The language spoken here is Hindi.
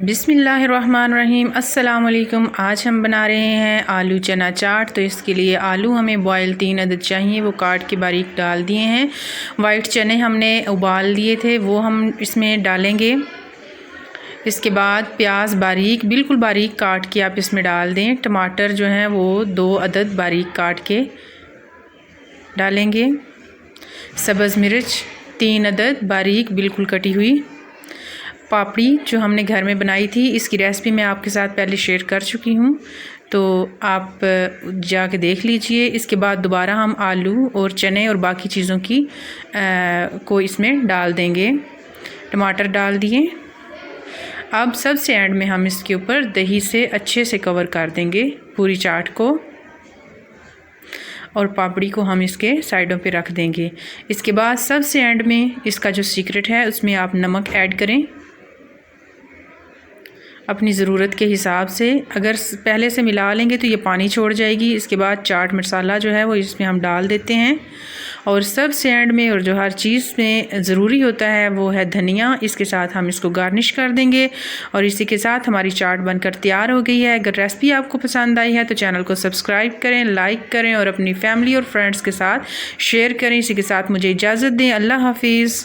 बिस्मिल्लाहिर्रहमानिर्रहीम। अस्सलाम वालेकुम। आज हम बना रहे हैं आलू चना चाट। तो इसके लिए आलू हमें बॉयल 3 अदद चाहिए, वो काट के बारीक डाल दिए हैं। वाइट चने हमने उबाल दिए थे, वो हम इसमें डालेंगे। इसके बाद प्याज बिल्कुल बारीक काट के आप इसमें डाल दें। टमाटर जो हैं वो 2 अदद बारीक काट के डालेंगे। सब्ज़ मिर्च 3 अदद बारीक बिल्कुल कटी हुई। पापड़ी जो हमने घर में बनाई थी, इसकी रेसिपी मैं आपके साथ पहले शेयर कर चुकी हूँ, तो आप जाके देख लीजिए। इसके बाद दोबारा हम आलू और चने और बाकी चीज़ों की को इसमें डाल देंगे। टमाटर डाल दिए। अब सबसे एंड में हम इसके ऊपर दही से अच्छे से कवर कर देंगे पूरी चाट को, और पापड़ी को हम इसके साइडों पे रख देंगे। इसके बाद सबसे एंड में इसका जो सीक्रेट है, उसमें आप नमक ऐड करें अपनी ज़रूरत के हिसाब से। अगर पहले से मिला लेंगे तो ये पानी छोड़ जाएगी। इसके बाद चाट मसाला जो है वो इसमें हम डाल देते हैं, और सबसे एंड में और जो हर चीज़ में ज़रूरी होता है वो है धनिया। इसके साथ हम इसको गार्निश कर देंगे, और इसी के साथ हमारी चाट बनकर तैयार हो गई है। अगर रेसिपी आपको पसंद आई है तो चैनल को सब्सक्राइब करें, लाइक करें और अपनी फैमिली और फ्रेंड्स के साथ शेयर करें। इसी के साथ मुझे इजाज़त दें। अल्लाह हाफिज़।